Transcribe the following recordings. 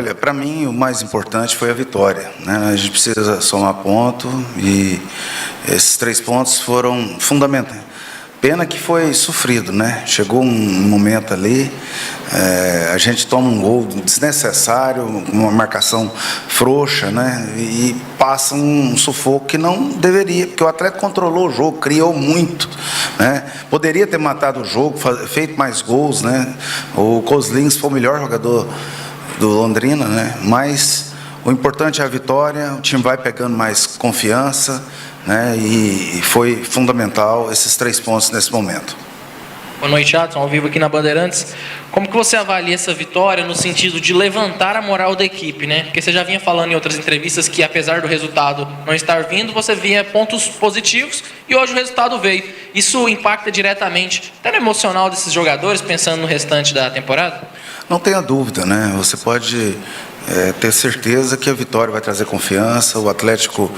Olha, para mim o mais importante foi a vitória, né? A gente precisa somar ponto e esses 3 pontos foram fundamentais. Pena que foi sofrido, né? Chegou um momento ali, a gente toma um gol desnecessário, uma marcação frouxa, né? E passa um sufoco que não deveria, porque o Atlético controlou o jogo, criou muito, né? Poderia ter matado o jogo, feito mais gols, né? O Kozlins foi o melhor jogador do Londrina, né? Mas o importante é a vitória, o time vai pegando mais confiança, né? E foi fundamental esses 3 pontos nesse momento. Boa noite, Adson, ao vivo aqui na Bandeirantes. Como que você avalia essa vitória no sentido de levantar a moral da equipe, né? Porque você já vinha falando em outras entrevistas que, apesar do resultado não estar vindo, você via pontos positivos e hoje o resultado veio. Isso impacta diretamente até no emocional desses jogadores, pensando no restante da temporada? Não tenha dúvida, né? Você pode ter certeza que a vitória vai trazer confiança, o Atlético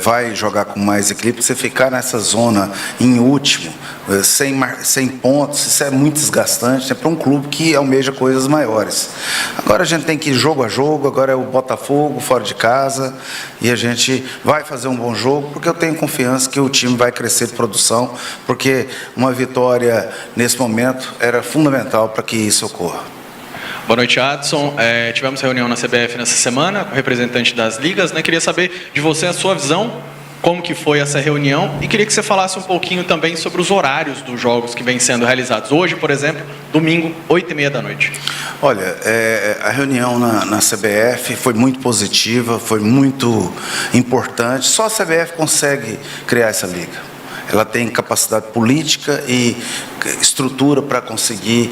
vai jogar com mais equilíbrio. Você ficar nessa zona em último, sem pontos, isso é muito desgastante, né, para um clube que almeja coisas maiores. Agora a gente tem que ir jogo a jogo, agora é o Botafogo fora de casa, e a gente vai fazer um bom jogo, porque eu tenho confiança que o time vai crescer de produção, porque uma vitória nesse momento era fundamental para que isso ocorra. Boa noite, Adson. Tivemos reunião na CBF nessa semana com o representante das ligas, né? Queria saber de você a sua visão, como que foi essa reunião, e queria que você falasse um pouquinho também sobre os horários dos jogos que vêm sendo realizados. Hoje, por exemplo, domingo, 8h30 da noite. Olha, a reunião na CBF foi muito positiva, foi muito importante. Só a CBF consegue criar essa liga. Ela tem capacidade política e estrutura para conseguir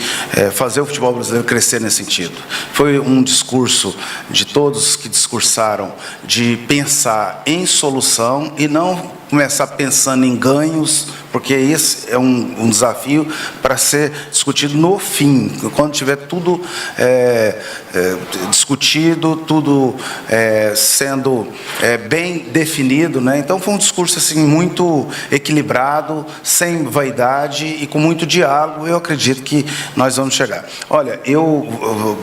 fazer o futebol brasileiro crescer nesse sentido. Foi um discurso de todos que discursaram de pensar em solução e não começar pensando em ganhos, porque esse é um desafio para ser discutido no fim, quando tiver tudo discutido, tudo sendo bem definido, né? Então foi um discurso assim muito equilibrado, sem vaidade e com muito diálogo. Eu acredito que nós vamos chegar. Olha,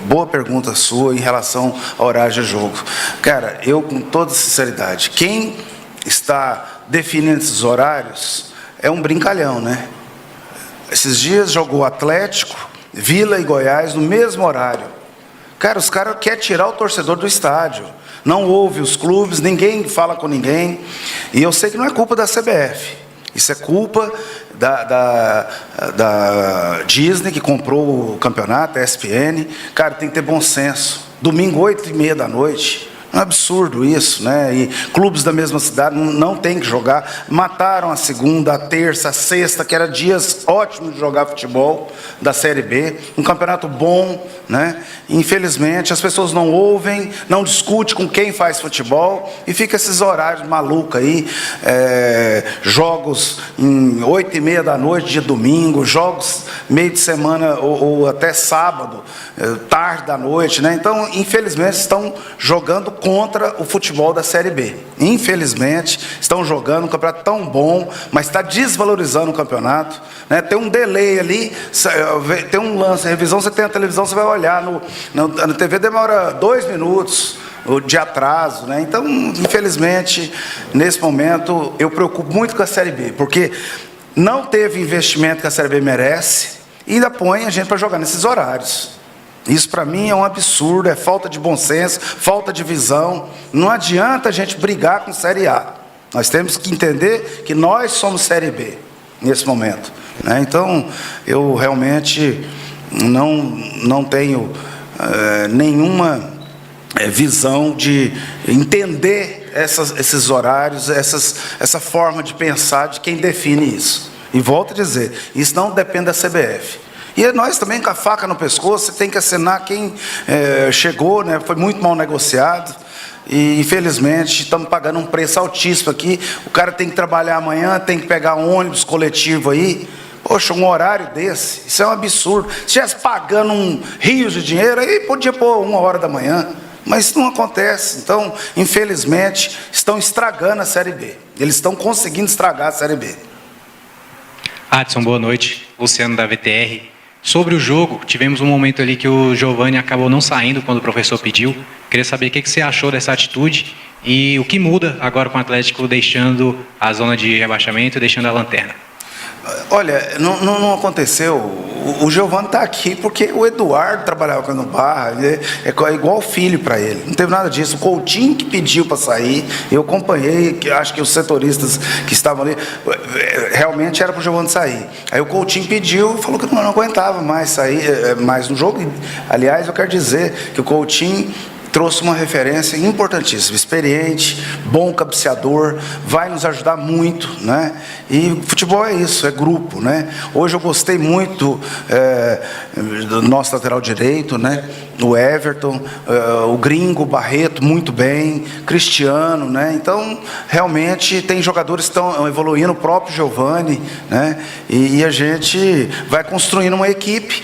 boa pergunta sua em relação ao horário de jogo. Cara, eu com toda sinceridade, quem está definindo esses horários é um brincalhão, né? Esses dias jogou Atlético, Vila e Goiás no mesmo horário. Cara, os caras querem tirar o torcedor do estádio. Não ouve os clubes, ninguém fala com ninguém. E eu sei que não é culpa da CBF. Isso é culpa da Disney, que comprou o campeonato, a ESPN. Cara, tem que ter bom senso. Domingo, 8h30 da noite. É um absurdo isso, né? E clubes da mesma cidade não tem que jogar. Mataram a segunda, a terça, a sexta, que era dias ótimos de jogar futebol da Série B. Um campeonato bom, né? Infelizmente, as pessoas não ouvem, não discutem com quem faz futebol e fica esses horários malucos aí. Jogos em 8h30 da noite de domingo, jogos meio de semana ou até sábado, tarde da noite, né? Então, infelizmente, estão jogando contra o futebol da Série B. Infelizmente, estão jogando um campeonato tão bom, mas está desvalorizando o campeonato, né? Tem um delay ali, tem um lance, revisão, você tem a televisão, você vai olhar, na TV demora 2 minutos de atraso, né? Então, infelizmente, nesse momento, eu preocupo muito com a Série B, porque não teve investimento que a Série B merece e ainda põe a gente para jogar nesses horários. Isso para mim é um absurdo, é falta de bom senso, falta de visão. Não adianta a gente brigar com Série A. Nós temos que entender que nós somos Série B nesse momento, né? Então, eu realmente não tenho nenhuma visão de entender esses horários, essa forma de pensar de quem define isso. E volto a dizer, isso não depende da CBF. E nós também, com a faca no pescoço, você tem que assinar quem chegou, né? Foi muito mal negociado. E, infelizmente, estamos pagando um preço altíssimo aqui. O cara tem que trabalhar amanhã, tem que pegar um ônibus coletivo aí. Poxa, um horário desse, isso é um absurdo. Se estivesse pagando um rio de dinheiro, aí podia pôr 1h da manhã. Mas isso não acontece. Então, infelizmente, estão estragando a Série B. Eles estão conseguindo estragar a Série B. Adson, boa noite. Luciano da VTR. Sobre o jogo, tivemos um momento ali que o Giovani acabou não saindo quando o professor pediu. Queria saber o que você achou dessa atitude e o que muda agora com o Atlético deixando a zona de rebaixamento e deixando a lanterna. Olha, não aconteceu. O Giovani está aqui porque o Eduardo trabalhava com ele no Barra, é igual filho para ele. Não teve nada disso. O Coutinho que pediu para sair, eu acompanhei, acho que os setoristas que estavam ali, realmente era para o Giovani sair. Aí o Coutinho pediu, falou que não aguentava mais sair, mais no jogo. Aliás, eu quero dizer que o Coutinho trouxe uma referência importantíssima, experiente, bom cabeceador, vai nos ajudar muito, né? E futebol é isso, é grupo, né? Hoje eu gostei muito do nosso lateral direito, né? O Everton, o Gringo, o Barreto, muito bem, Cristiano, né? Então, realmente, tem jogadores que estão evoluindo, o próprio Giovani, né? E a gente vai construindo uma equipe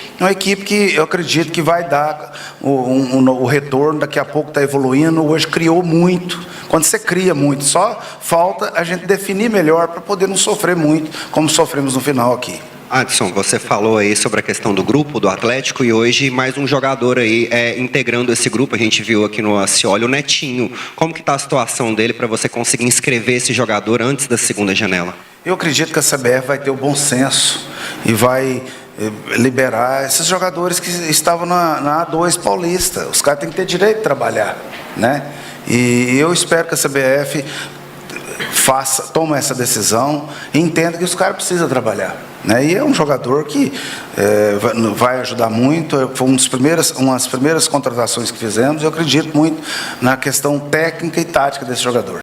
que eu acredito que vai dar o retorno, daqui a pouco está evoluindo, hoje criou muito. Quando você cria muito, só falta a gente definir melhor para poder não sofrer muito, como sofremos no final aqui. Adson, você falou aí sobre a questão do grupo, do Atlético, e hoje mais um jogador aí integrando esse grupo. A gente viu aqui no Acioli o Netinho. Como que está a situação dele para você conseguir inscrever esse jogador antes da segunda janela? Eu acredito que a CBF vai ter o bom senso e vai liberar esses jogadores que estavam na A2 Paulista. Os caras têm que ter direito de trabalhar, né? E eu espero que a CBF toma essa decisão e entenda que os caras precisam trabalhar, né? E é um jogador que vai ajudar muito. Foi uma das primeiras contratações que fizemos. Eu acredito muito na questão técnica e tática desse jogador.